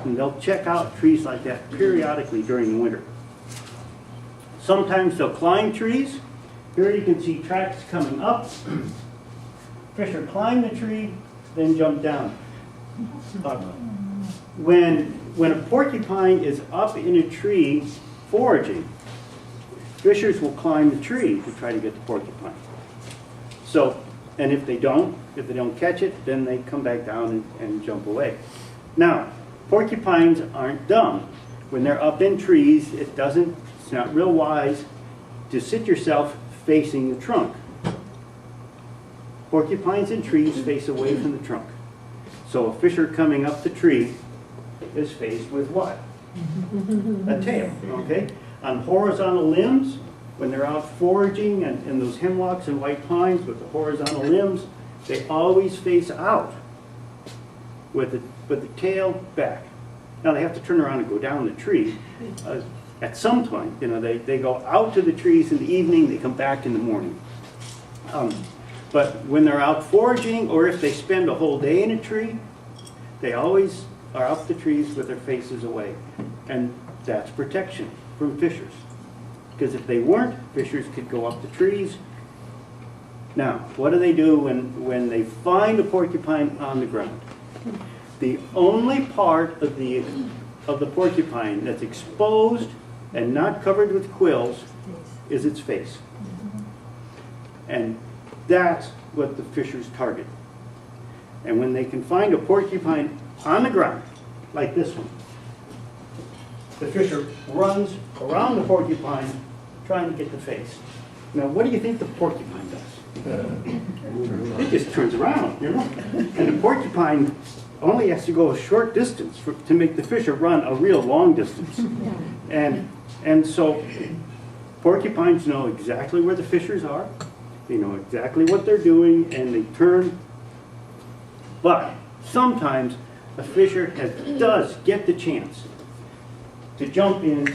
And they'll check out trees like that periodically during the winter. Sometimes they'll climb trees. Here you can see tracks coming up. Fish will climb the tree, then jump down. When a porcupine is up in a tree foraging, fishers will climb the tree to try to get the porcupine. So, and if they don't catch it, then they come back down and jump away. Now, porcupines aren't dumb. When they're up in trees, it's not real wise to sit yourself facing the trunk. Porcupines in trees face away from the trunk. So a fisher coming up the tree is faced with what? A tail, okay? On horizontal limbs, when they're out foraging and those hemlocks and white pines with the horizontal limbs, they always face out with the tail back. Now they have to turn around and go down the tree at some point. You know, they go out to the trees in the evening, they come back in the morning. But when they're out foraging, or if they spend a whole day in a tree, they always are up the trees with their faces away. And that's protection from fishers. Because if they weren't, fishers could go up the trees. Now, what do they do when they find a porcupine on the ground? The only part of the porcupine that's exposed and not covered with quills is its face. And that's what the fishers target. And when they can find a porcupine on the ground, like this one, the fisher runs around the porcupine trying to get the face. Now, what do you think the porcupine does? It just turns around, you know? And the porcupine only has to go a short distance to make the fisher run a real long distance. And so porcupines know exactly where the fishers are. They know exactly what they're doing, and they turn. But sometimes a fisher does get the chance to jump in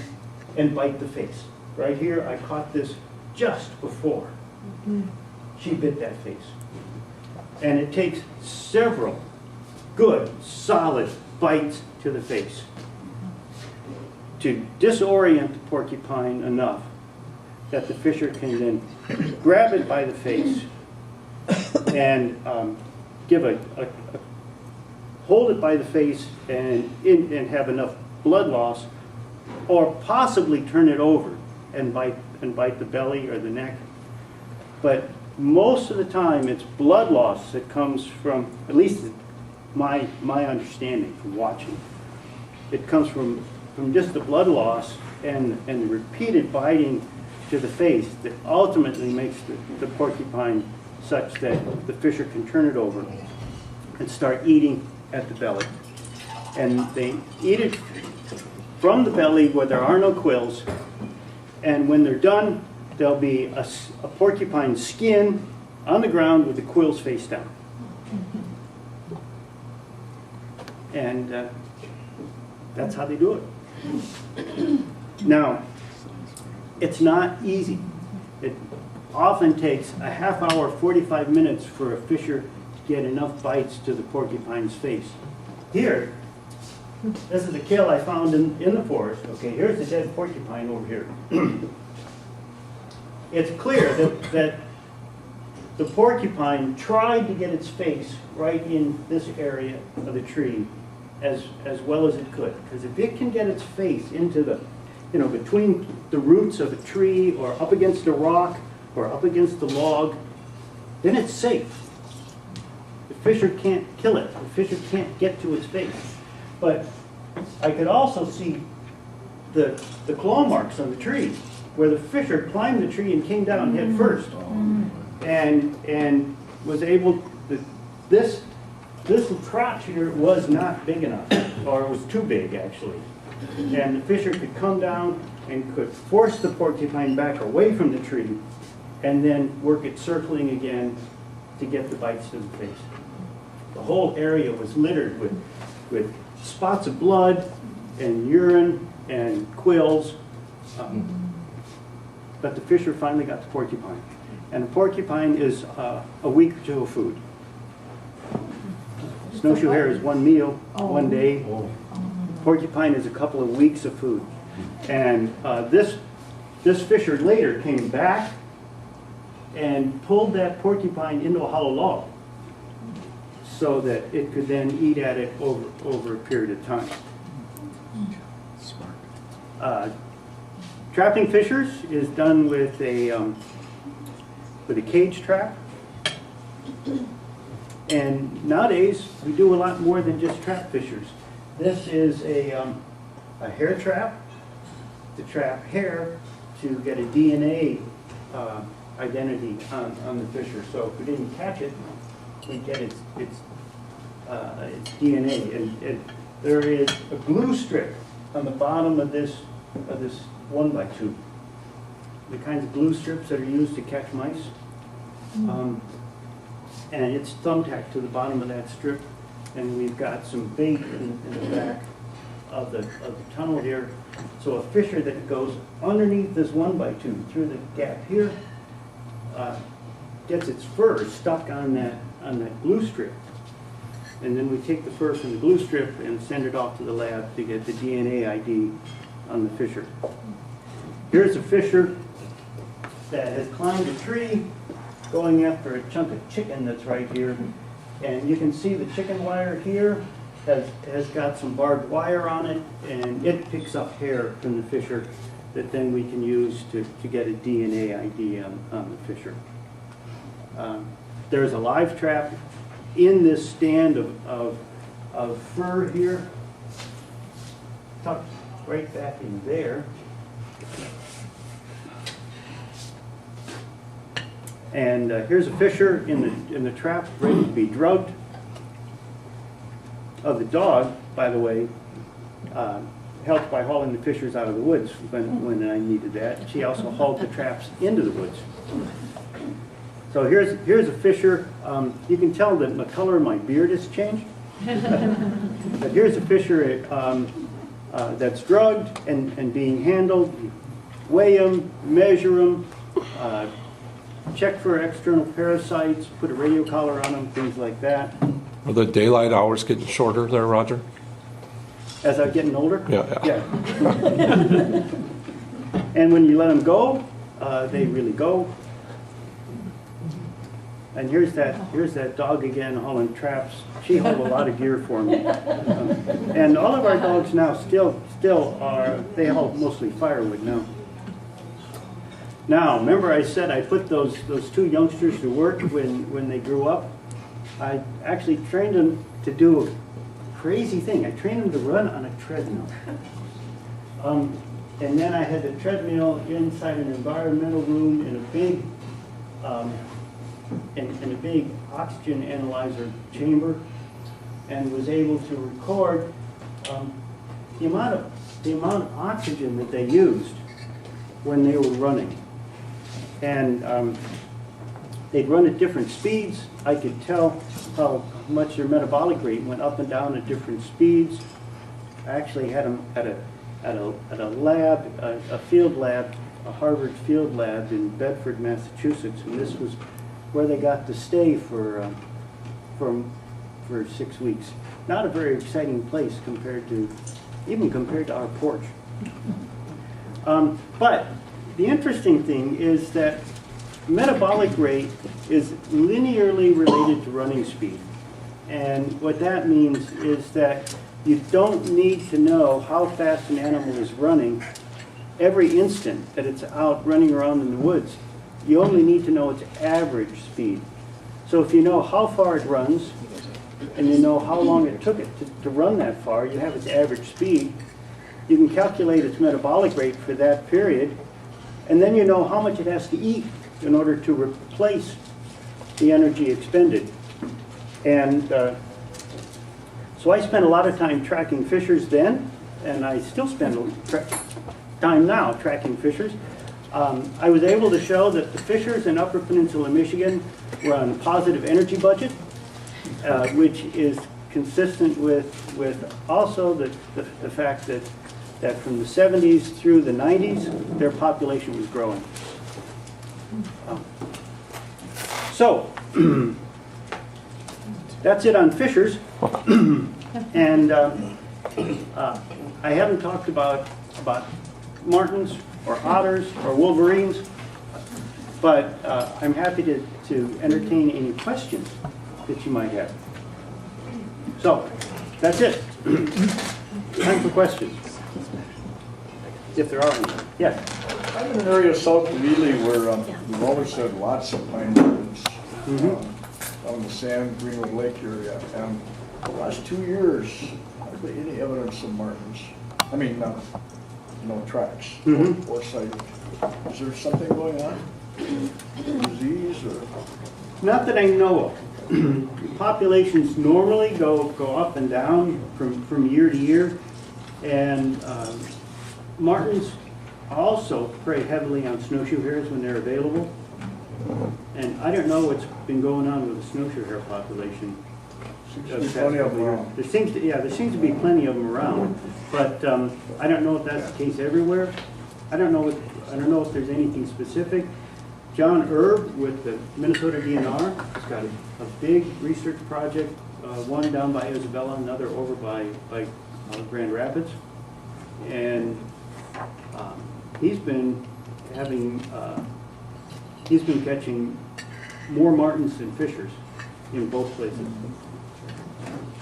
and bite the face. Right here, I caught this just before she bit that face. And it takes several good, solid bites to the face to disorient the porcupine enough that the fisher can then grab it by the face and hold it by the face and have enough blood loss, or possibly turn it over and bite the belly or the neck. But most of the time it's blood loss that comes from, at least my understanding from watching, it comes from just the blood loss and the repeated biting to the face that ultimately makes the porcupine such that the fisher can turn it over and start eating at the belly. And they eat it from the belly where there are no quills, and when they're done, there'll be a porcupine skin on the ground with the quills face down. And that's how they do it. Now, it's not easy. It often takes a half hour, 45 minutes for a fisher to get enough bites to the porcupine's face. Here, this is a kill I found in the forest. Okay, here's the dead porcupine over here. It's clear that the porcupine tried to get its face right in this area of the tree as well as it could. Because if it can get its face into the, between the roots of a tree or up against a rock or up against the log, then it's safe. The fisher can't kill it. The fisher can't get to its face. But I could also see the claw marks on the tree where the fisher climbed the tree and came down head first, and was able to, this little crotch here was not big enough, or it was too big actually, and the fisher could come down and could force the porcupine back away from the tree and then work it circling again to get the bites to the face. The whole area was littered with spots of blood and urine and quills. But the fisher finally got the porcupine. And the porcupine is a week or two of food. Snowshoe hare is one meal, one day. Porcupine is a couple of weeks of food. And this fisher later came back and pulled that porcupine into a hollow log so that it could then eat at it over a period of time. Smart. Trapping fishers is done with a cage trap. And nowadays, we do a lot more than just trap fishers. This is a hair trap to trap hair to get a DNA identity on the fisher. So if we didn't catch it, we get its DNA. And there is a glue strip on the bottom of this 1x2. The kinds of glue strips that are used to catch mice. And it's thumbtacked to the bottom of that strip, and we've got some bait in the back of the tunnel here. So a fisher that goes underneath this 1x2 through the gap here gets its fur stuck on that glue strip. And then we take the fur from the glue strip and send it off to the lab to get the DNA ID on the fisher. Here's a fisher that has climbed a tree going after a chunk of chicken that's right here. And you can see the chicken wire here has got some barbed wire on it, and it picks up hair from the fisher that then we can use to get a DNA ID on the fisher. There's a live trap in this stand of fur here, tucked right back in there. And here's a fisher in the trap ready to be drugged. The dog, by the way, helped by hauling the fishers out of the woods when I needed that. She also hauled the traps into the woods. So here's a fisher. You can tell that the color of my beard has changed. But here's a fisher that's drugged and being handled. Weigh them, measure them, check for external parasites, put a radio collar on them, things like that. Are the daylight hours getting shorter there, Roger? As I'm getting older? Yeah. And when you let them go, they really go. And here's that dog again hauling traps. She hauled a lot of gear for me. And all of our dogs now still are, they haul mostly firewood now. Now, remember I said I put those two youngsters to work when they grew up? I actually trained them to do a crazy thing. I trained them to run on a treadmill. And then I had the treadmill inside an environmental room in a big oxygen analyzer chamber, and was able to record the amount of oxygen that they used when they were running. And they'd run at different speeds. I could tell how much their metabolic rate went up and down at different speeds. I actually had them at a lab, a field lab, a Harvard field lab in Bedford, Massachusetts, and this was where they got to stay for 6 weeks. Not a very exciting place compared to our porch. But the interesting thing is that metabolic rate is linearly related to running speed. And what that means is that you don't need to know how fast an animal is running every instant that it's out running around in the woods. You only need to know its average speed. So if you know how far it runs, and you know how long it took it to run that far, you have its average speed, you can calculate its metabolic rate for that period, and then you know how much it has to eat in order to replace the energy expended. And so I spent a lot of time tracking fishers then, and I still spend time now tracking fishers. I was able to show that the fishers in Upper Peninsula, Michigan were on a positive energy budget, which is consistent with also the fact that from the 70s through the 90s, their population was growing. So, that's it on fishers. And I haven't talked about martins or otters or wolverines, but I'm happy to entertain any questions that you might have. So, that's it. Time for questions, if there are any. Yes? I'm in an area south of Ely where we've always had lots of pine barrens on the Sand Greenwood Lake area, and the last 2 years, hardly any evidence of martins. I mean, no tracks or sighting. Is there something going on? Disease or? Not that I know of. Populations normally go up and down from year to year, and martins also prey heavily on snowshoe hares when they're available. And I don't know what's been going on with the snowshoe hare population. Seems to be plenty of them around. There seems to be plenty of them around, but I don't know if that's the case everywhere. I don't know if there's anything specific. John Erb with the Minnesota DNR has got a big research project, one down by Isabella, another over by Grand Rapids, and he's been catching more martins than fishers in both places.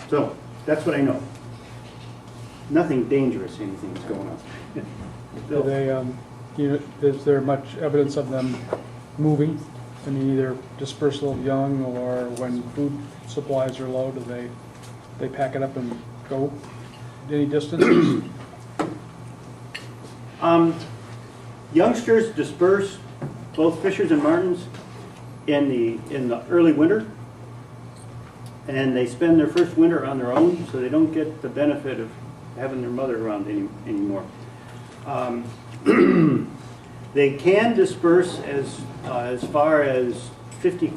So that's what I know. Nothing dangerous, anything's going on. Do they, is there much evidence of them moving? I mean, either dispersal of young or when food supplies are low, do they pack it up and go any distances? Youngsters disperse, both fishers and martins, in the early winter, and they spend their first winter on their own, so they don't get the benefit of having their mother around anymore. They can disperse as far as 50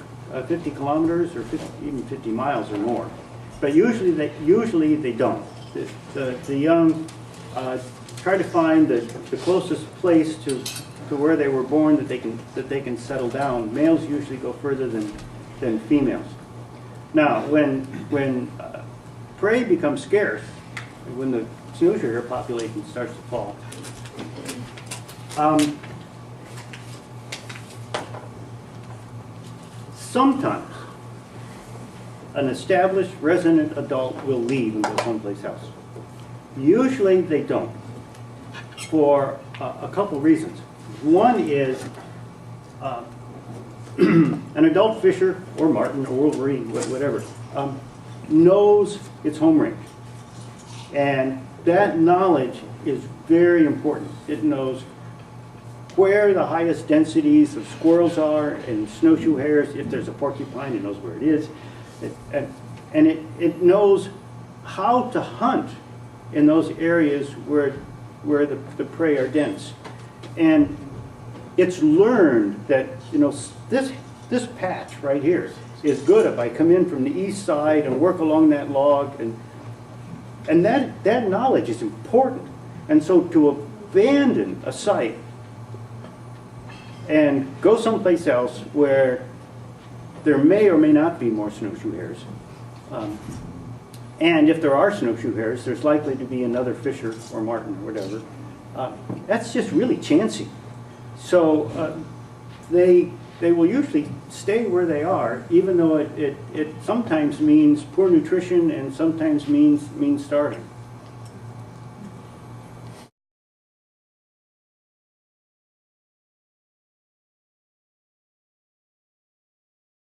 kilometers or even 50 miles or more, but usually they don't. The young try to find the closest place to where they were born that they can settle down. Males usually go further than females. Now, when prey becomes scarce, when the snowshoe hare population starts to fall, sometimes an established resident adult will leave and go someplace else. Usually they don't, for a couple reasons. One is an adult fisher, or martin, or wolverine, whatever, knows its home range. And that knowledge is very important. It knows where the highest densities of squirrels are and snowshoe hares. If there's a porcupine, it knows where it is. And it knows how to hunt in those areas where the prey are dense. And it's learned that, this patch right here is good if I come in from the east side and work along that log, and that knowledge is important. And so to abandon a site and go someplace else where there may or may not be more snowshoe hares, and if there are snowshoe hares, there's likely to be another fisher or martin or whatever. That's just really chancy. So they will usually stay where they are, even though it sometimes means poor nutrition and sometimes means starving.